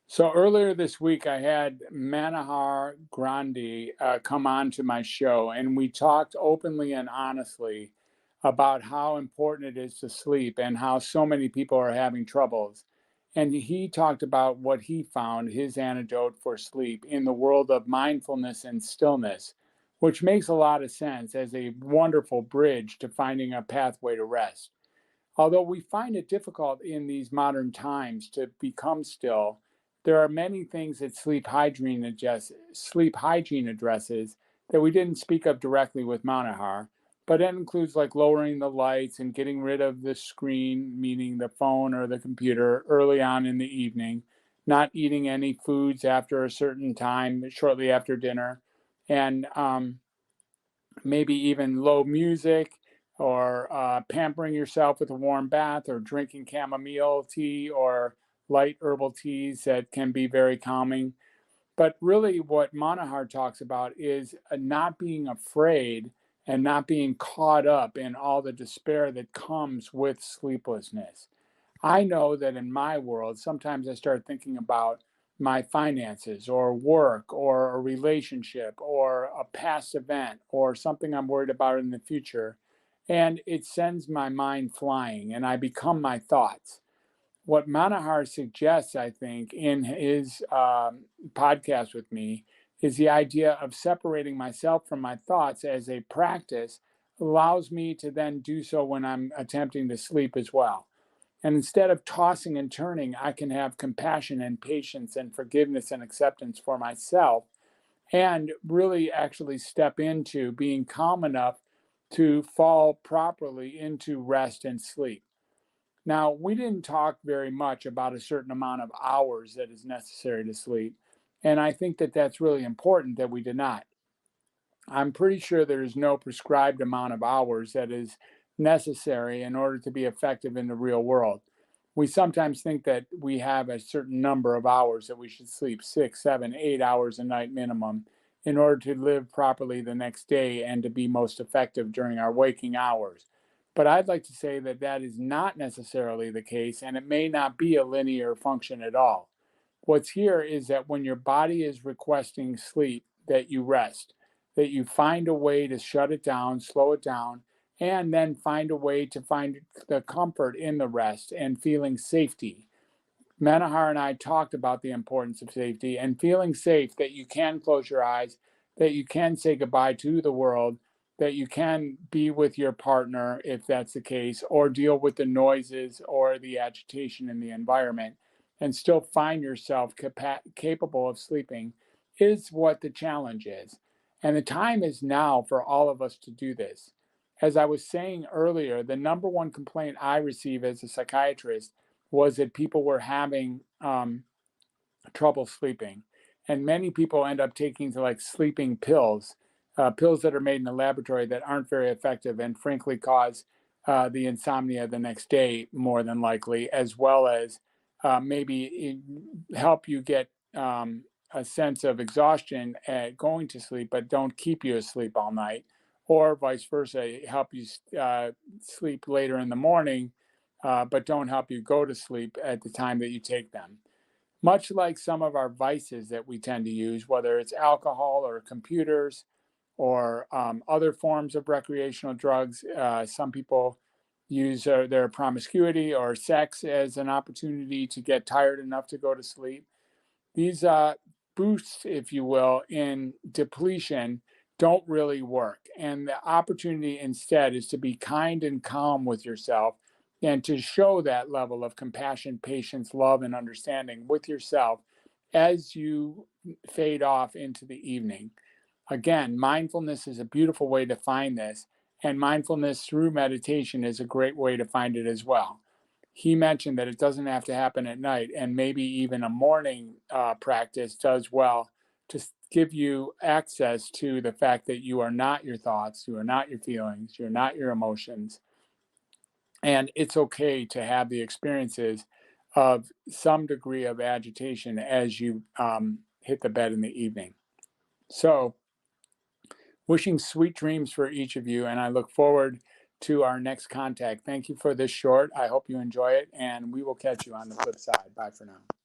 So earlier this week, I had Manohar Grandi come on to my show, and we talked openly and honestly about how important it is to sleep and how so many people are having troubles. And he talked about what he found, his antidote for sleep in the world of mindfulness and stillness, which makes a lot of sense as a wonderful bridge to finding a pathway to rest. Although we find it difficult in these modern times to become still, there are many things that sleep hygiene addresses that we didn't speak of directly with Manahar, but that includes like lowering the lights and getting rid of the screen, meaning the phone or the computer, early on in the evening, not eating any foods after a certain time, shortly after dinner, and maybe even low music or pampering yourself with a warm bath or drinking chamomile tea or light herbal teas that can be very calming. But really, what Monahar talks about is not being afraid and not being caught up in all the despair that comes with sleeplessness. I know that in my world, sometimes I start thinking about my finances or work or a relationship or a past event or something I'm worried about in the future. And it sends my mind flying and I become my thoughts. What Manahar suggests, I think, in his podcast with me is the idea of separating myself from my thoughts as a practice allows me to then do so when I'm attempting to sleep as well. And instead of tossing and turning, I can have compassion and patience and forgiveness and acceptance for myself and really actually step into being calm enough to fall properly into rest and sleep. Now, we didn't talk very much about a certain amount of hours that is necessary to sleep. And I think that that's really important that we did not. I'm pretty sure there is no prescribed amount of hours that is necessary in order to be effective in the real world. We sometimes think that we have a certain number of hours that we should sleep 6, 7, 8 hours a night minimum in order to live properly the next day and to be most effective during our waking hours. But I'd like to say that that is not necessarily the case, and it may not be a linear function at all. What's here is that when your body is requesting sleep, that you rest, that you find a way to shut it down, slow it down, and then find a way to find the comfort in the rest and feeling safety. Manahar and I talked about the importance of safety and feeling safe that you can close your eyes, that you can say goodbye to the world, that you can be with your partner if that's the case, or deal with the noises or the agitation in the environment and still find yourself capable of sleeping is what the challenge is. And the time is now for all of us to do this. As I was saying earlier, the number one complaint I receive as a psychiatrist was that people were having trouble sleeping. And many people end up taking to like sleeping pills, pills that are made in the laboratory that aren't very effective and frankly cause the insomnia the next day, more than likely, as well as maybe help you get a sense of exhaustion at going to sleep, but don't keep you asleep all night, or vice versa, help you sleep later in the morning, but don't help you go to sleep at the time that you take them. Much like some of our vices that we tend to use, whether it's alcohol or computers or other forms of recreational drugs, some people use their promiscuity or sex as an opportunity to get tired enough to go to sleep. These boosts, if you will, in depletion don't really work. And the opportunity instead is to be kind and calm with yourself and to show that level of compassion, patience, love, and understanding with yourself as you fade off into the evening. Again, mindfulness is a beautiful way to find this, and mindfulness through meditation is a great way to find it as well. He mentioned that it doesn't have to happen at night, and maybe even a morning practice does well to give you access to the fact that you are not your thoughts, you are not your feelings, you're not your emotions, and it's okay to have the experiences of some degree of agitation as you hit the bed in the evening. So, wishing sweet dreams for each of you, and I look forward to our next contact. Thank you for this short. I hope you enjoy it, and we will catch you on the flip side. Bye for now.